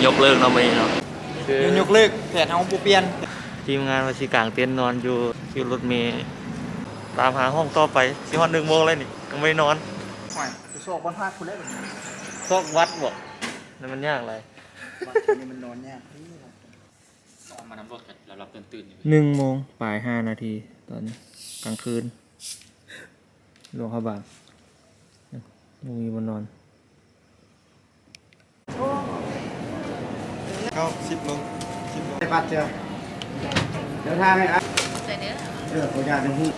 ยกเลิกเนาะไม่เนาะยกเลิกแผนเอาปูเปลี่ยนทีมงานวชิกลางเต็นท์นอนอยู่รถเมล์ตามหาห้องต่อไปสิวัน1 โมงเลยนี่ยังไม่นอนไปโชคบนภาคคุณเล่นซอกวัดบอกนั่นมันยากอะไรวัดนี้มันนอนยากมานำรถกันแล้วรับตื่น1 โมงบ่าย 5 นาทีตอนกลางคืนหลวงพระบางยังมีบนนอนเข้า10 โมงไปปัดเจอเดี๋ยวทางให้อ่ะตัวอย่างเป็นที่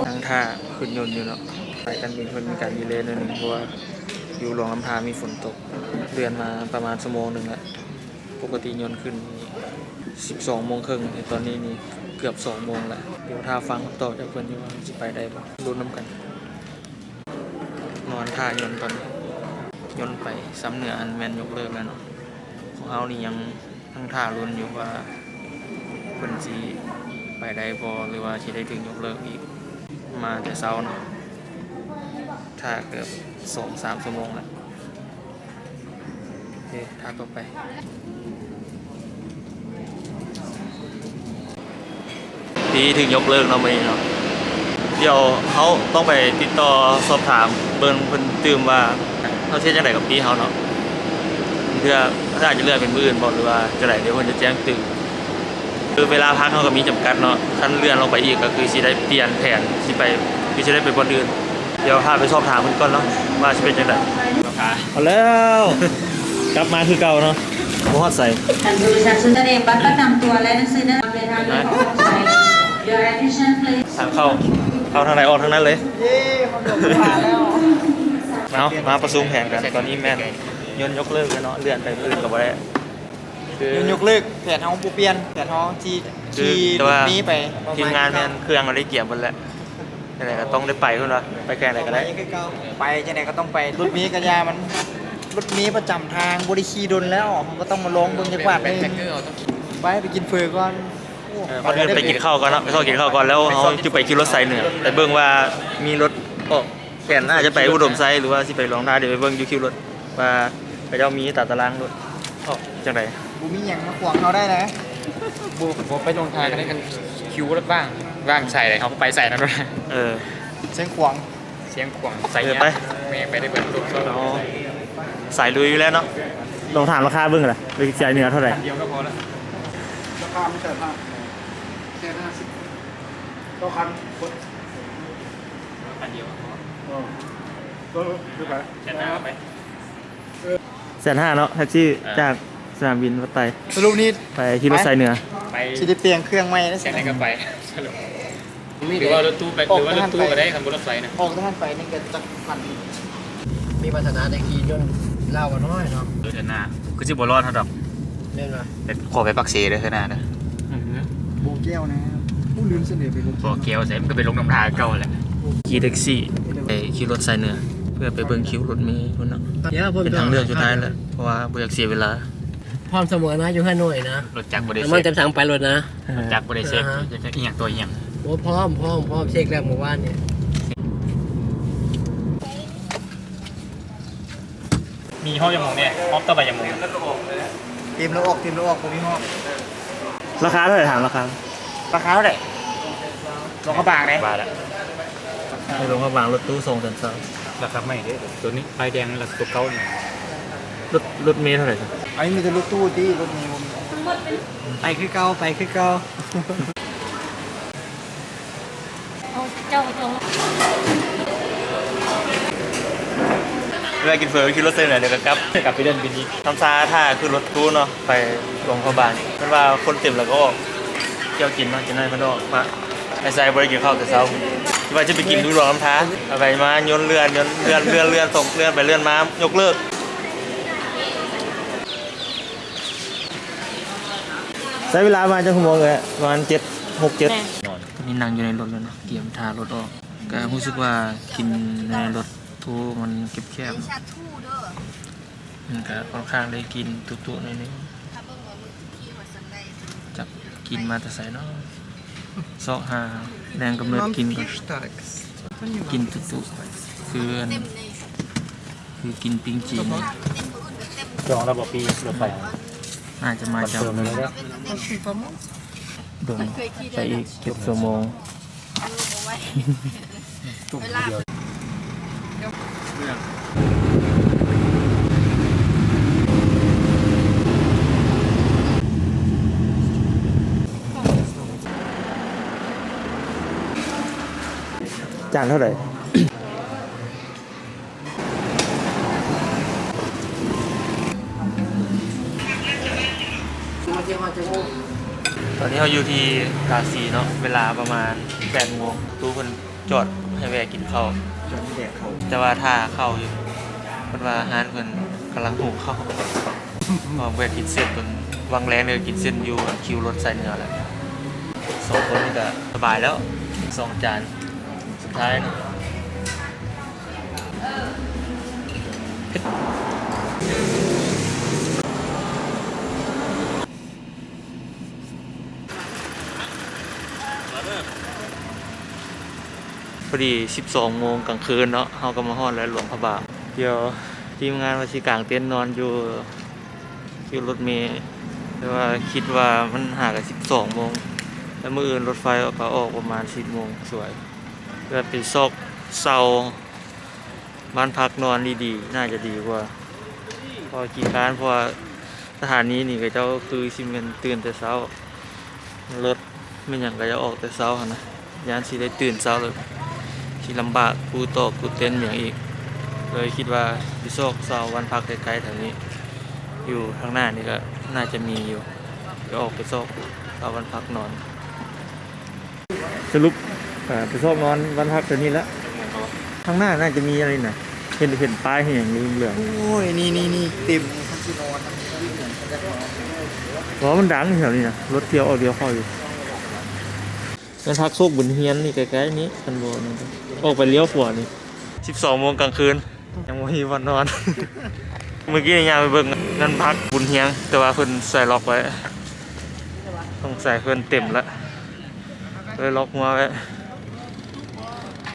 ทั้งท่าขึ้นยนต์อยู่เนาะสายการบินคนมีการดีเลย์หนึ่งเพราะว่าอยู่หลวงลำพามีฝนตกเดือนมาประมาณ1 โมงแล้วปกติยนต์ขึ้น12 โมงครึ่งตอนนี้นี่เกือบ2 โมงแล้วเดี๋ยวท่าฟังต่อจากเพื่อนอยู่ว่าจะไปได้ปะลุ้นน้ำกันนอนท่ายนต์ตอนนี้ยนต์ไปซ้ำเหนืออันแมนยกเลิกแล้วเนาะของเอานี่ยังทั้งท่าลุ้นอยู่ว่าเพื่อนจีไปได้พอหรือว่าที่ได้ถึงยกเลิกอีกมาแต่เช้าเนาะถ้าเกือบ2-3 ชั่วโมงแล้วโอเคท่าต่อไปปีถึงยกเลิกเนาะไม่เนาะเดี๋ยวเขาต้องไปติดต่อสอบถามเบิ่งเพิ่นตื่มว่าเขาเช็ดจังไดกับปีเขาเนาะเพื่อถ้าอาจจะเลื่อนเป็นมื้ออื่นบ่หรือว่าจังไดเดี๋ยวเพิ่นจะแจ้งตื่มคือเวลาพักเขาก็มีจำกัดเนาะคันเลื่อนลงไปอีกก็คือสิได้เปลี่ยนแผนสิไปคือสิได้ไปบ่อนอื่นเดี๋ยวพาไปสอบถามเพิ่นก่อนเนาะว่าสิเป็นจังได๋เอาแล้วกลับมาคือเก่าเนาะบ่ฮอดใส่บริษัทแสดงบัตรประจำตัวและหนังสือเดินทางด้วยของใช้ Your attention please ทางเข้าทางไหนออกทางนั้นเลยเย้มันหลงผ่านแล้วมาประชุมแผนกันตอนนี้แม่นยกเลิกแล้วเนาะเลื่อนไปอื่นก็บ่ได้ยกเลิกแผนเอาปูเปลี่ยนแผนเอาที่นี้ไปทีมงานแม่นเครื่องมันได้เกี่ยวหมดแล้วไหนก็ต้องได้ไปเพิ่นว่าไปแค่ไหนก็ได้ไปจังได๋ก็ต้องไปรถมีกระยามันรถมีประจำทางบ่ได้ขี่ดนแล้วมันก็ต้องมาลงเบิ่งจักว่านึงไปกินเฟอก่อนก่อนอื่นไปกินข้าวก่อนเนาะไปกินข้าวก่อนแล้วเฮาจะไปขี่รถไซเหนือไปเบิ่งว่ามีรถแผนน่าจะไปอุดมไซหรือว่าสิไปหลวงนาเดี๋ยวไปเบิ่งอยู่คิวรถว่าพระเจ้ามีตารางรถจังได๋บ่มีหยังมาขวางเฮาได้นะบ่ไปลงทางกันได้กันคิวรถบ้างใส่เลยเขาไปใส่นั่นด้วยเสียงขวางใส่เนี่ยไม่ไปได้เบิดรถเราสายลุยอยู่แล้วเนาะลองถามราคาเบิ่งล่ะไปจ่ายเหนือเท่าไหร่เดียวก็พอแล้วราคาไม่เกิน50ต่อคันเดียวก็พอก็คือไป150,000ไป150,000เนาะแท็กซี่จากสนามบินวัดไตสรุปนี้ไปขี่รถไซเหนือไปสิได้เปลี่ยนเครื่องใหม่ได้สิไหนก็ไปสรุปหรือว่ารถตู้ไปหรือว่ารถตู้ก็ได้ทำรถไฟนะออกท่านไปนี่ก็จักพันมีพัฒนาในขี่จนเล่ากันน้อยเนาะเดินหน้าคือสิบ่รอดเท่าดอกแม่นบ่ขอไปปักเสเด้อเท่านั้นเด้อโบแก้วนะผู้ลืมเสน่ห์ไปโบแก้วเสร็จมันก็ไปลงน้ำทางเก่าแหละขี่แท็กซี่ไปขี่รถไซเหนือเพื่อไปเบิ่งคิวรถเมล์พุ่นเนาะเป็นทางเลือกสุดท้ายแล้วเพราะว่าบ่อยากเสียเวลาพร้อมเสมอนะอยู่5หน่วยนะรถจักรบ่ได้เซ็มันจะสั่งไปรถนะรถจักรบ่ได้เซ็จะอีหยังตัวอีหยังโอ้พร้อมเช็คแล้วเมื่อวานเนี่ยมีห้องยามงเนี่ยห้องต่อไปยามงทีมแล้วออกผมมีห้องราคาเท่าไหร่ถามราคาเท่าไหร่ลงกระบางเลยบาทละไปลงกระบางรถตู้ส่งสันซาราคาไม่เด้ตัวนี้ป้ายแดงราคาตัวเก่าเนี่ยรถเมล์เท่าไหร่อันนี้มีแต่รถตู้ที่รถเมล์ไปคือเก่าเจ้าตรงเวลากินเฟอร์ขี่รถไซเหนือเดี๋ยวก็กลับไปเดินบินอีกทำซาถ้าคือรถตู้เนาะไปหลวงพระบางเพราะว่าคนเต็มแล้วก็เที่ยวกินเนาะกินได้เพิ่นออกมาไอ้ไซบ่ได้กินข้าวแต่เช้าที่ว่าจะไปกินดูหลวงน้ำท้าเอาไปมายนเรือนส่งเลื่อนไปเลื่อนมายกเลิกใช้เวลาประมาณ1 ชั่วโมงเลยประมาณ 6-7 นี่นั่งอยู่ในรถแล้วเนาะเกียมทารถออกก็รู้สึกว่ากินในรถทูมันเก็บแคบมันก็ค่อนข้างได้กินตุๆหน่อยนึงจับกินมาแต่ใส่เนาะซอกหาแรงกำเนิดกินก็กินตุๆคือกินปิ้งจีน จองระบบปีรถไฟ น่าจะมาจาก เติมเลยนะ ดงไปอีก7 ชั่วโมงจานเท่าไหร่ตอนนี้เราอยู่ที่กาซีเนาะเวลาประมาณ8 โมงตู้คนจอดให้แวะกินข้าว จนแดกเขา แต่ว่าถ้าเข้าอยู่เพิ่นว่าอาหารเพิ่นกำลังหุงข้าวพอแวะกินเส้นเพิ่นวางแรงเลยกินเส้นอยู่คิวรถใส่เนื้อแล้ว2 คนนี่ก็สบายแล้ว2 จานสุดท้ายเนาะพอดี 12 โมงกลางคืนเนาะเฮาก็มาฮอดแล้วหลวงพระบางเดี๋ยวทีมงานว่าสิกางเต็นท์นอนอยู่รถเมล์แต่ว่าคิดว่ามันหากัน12 โมงแล้วมื้ออื่นรถไฟก็ออกประมาณ10 โมงสวยเพื่อไปซอกเซาบ้านพักนอนดีๆน่าจะดีกว่าพอกี่การเพราะว่าสถานีนี่ก็เจ้าคือสิแม่นตื่นแต่เช้ารถไม่หยังก็จะออกแต่เช้าหั่นนะยานสิได้ตื่นเช้าเลยที่ลำบากกูตอกกูเต้นอย่างอีกเลยคิดว่าพิโซกเสาวันพักไกลๆแถวนี้อยู่ข้างหน้านี่ก็น่าจะมีอยู่จะออกไปโซกเสาวันพักนอนสรุปไปโซกนอนวันพักแถวนี้แล้วข้างหน้าน่าจะมีอะไรนะเห็นป้ายเห็นอย่างเหลือง โอ้ยนี่เต็มทั้งที่นอน เพราะมันดังแถวนี้นะรถเที่ยวออกเดียวเข้าอยู่วันพักโซกบุญเฮียนนี่ใกล้ๆนี้คันโบนี่ออกไปเลี้ยวขวานี่12 โมงกลางคืนยังไม่มีวันนอน เมื่อกี้ยามไปเบิ่งนั่นพักบุญเฮียงแต่ว่าเพิ่นใส่ล็อกไว้ต้องใส่เพิ่นเต็มแล้วเลยล็อกหัวไว้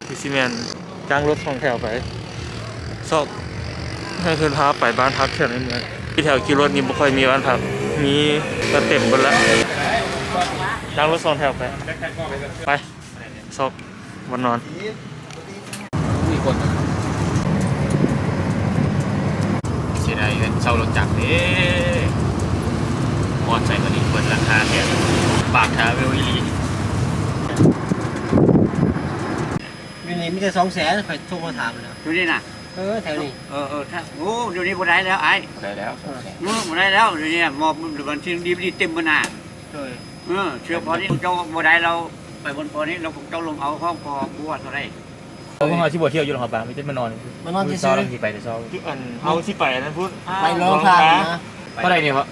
พี่ซิเมนจ้างรถ2 แถวไปซอกให้เพิ่นพาไปบ้านพักแถวนี้เมืองที่แถวคิวรถนี่บ่ค่อยมีบ้านพักมีก็เต็มหมดแล้วจ้างรถ2 แถวไปซอกวันนอน มีคนเสียดายเงินเช่ารถจักรนี่มอดใส่มันอีกเปิดราคาแค่ปากทาเวลอีลี อยู่นี่มีแต่200,000ข่อยโทรมาถามแล้ว ดูนี่นะ แถวนี้ ถ้าโอ้เดี๋ยวนี้บ่ได้แล้วไอ้ ได้แล้ว บ่ได้แล้วเดี๋ยวนี้มอบบัญชีดีเต็มบนหน้าเชื่อพอนี้เจ้าบ่ได้เราไปบนพอนี้เราเจ้าลงเอาห้องพอบัวเท่าไร เขาเพิ่งเอาที่บ่เที่ยวอยู่หรอกป่ะไม่ใช่มานอน มานอน มื้ ซื่อ เช้าที่ไปแต่เช้า ที่อันเอาที่ไปนั้นพูด ๆไปลองทางนะ เท่าไหร่เนี่ยครับ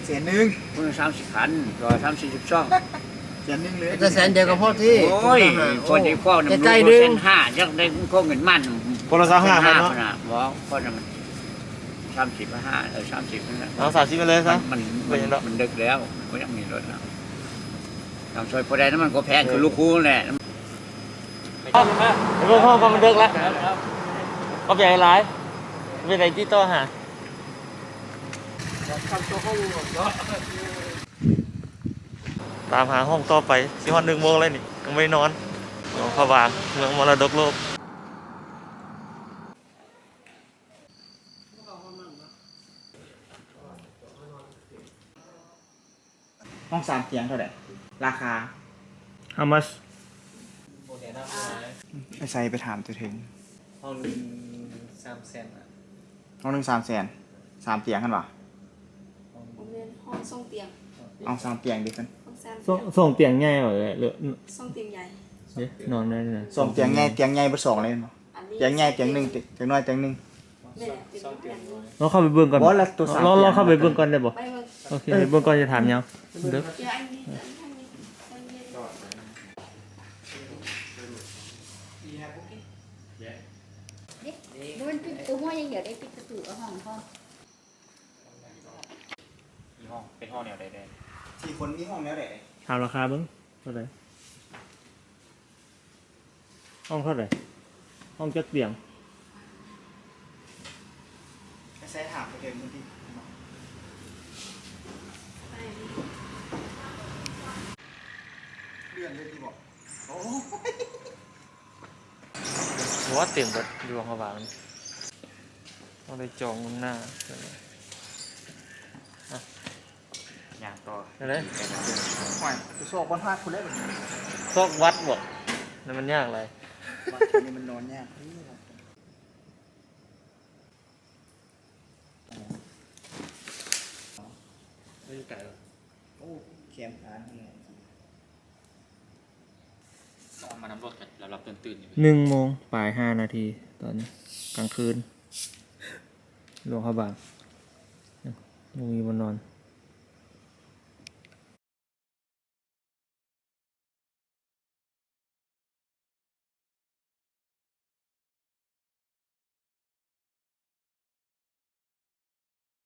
เสียนึง คน30,000 130ช่อง เสียนึงเลย แต่แสนเดียวก็พอที่ โอ้ยคนที่ฟ้องนำ ใกล้ๆนึง 5จักได้พวกเงินมั่น คนละ25ครับเนาะ บ่คนนั้นมัน30นั่นแหละ เอา30ไปเลยซะ มันดึกแล้วก็ยังมีรถแล้วทางซอยพอได้นั้นมันก็แพงคือลูกคูแหละ เรื่องห้องก็มันเลิกแล้วเอาใหญ่ร้ายเป็นไรที่ต่อหาตามหาห้องต่อไปสิวัน1 โมงเลยนี่ยังไม่นอนหลวงพระบางเมืองมรดกโลก ห้อง3 เตียงเท่าไหร่ราคา How much ไอ้ใส่ไปถามตัวถึง ห้องนึง300,000อ่ะ ห้องนึง300,000 3 เตียงกันวะ ผมเรียนห้องทรงเตียง เอา3 เตียงดิกัน ห้องแซม ส่งเตียงง่ายกว่าเลยหรือ ทรงเตียงใหญ่ นอนได้เลย 2 เตียงใหญ่เบ่2เลยเนาะ อันนี้ เตียงใหญ่เตียงหนึงเตียงน้อยเตียงหนึง เนี่ยเตียงใหญ่ เราเข้าไปเบิ่งก่อน บ่แล้วตัว3 เราเข้าไปเบิ่งก่อนได้บ่ ไปเบิ่ง โอเคไปเบิ่งก่อนจะถามยังเด้อ เดี๋ยวอันนี้อันนี้ มันปิดตัวห้องยังเดี๋ยวได้ปิดประตูเอาห้องพ่อ มีห้องเป็นห้องแนวใด ที่คนมีห้องแล้วแหละ ถามราคาเบิ้งเท่าไหร่ห้องเท่าไหร่ห้องจัดเตียง กระแสถามไปเดินบางทีเลื่อนเลยที่บอกโอ้ ผมว่าเต็มแบบดวงเขาบางต้องได้จองล่วงหน้า ๆอย่างต่อ ได้เลย หอยจะโชคบนภาคคุณเล่น ซอกวัดบ่นั่นมันยากเลย วัดนี้มันนอนยาก ไม่ไกลหรอก โอ้เข็มอ่านนี่ ต้องมานำรถกันแล้วเราตื่นอยู่ 1 โมงปลาย5 นาทีตอนนี้กลางคืนหลวงเขาบางยังมีบนนอน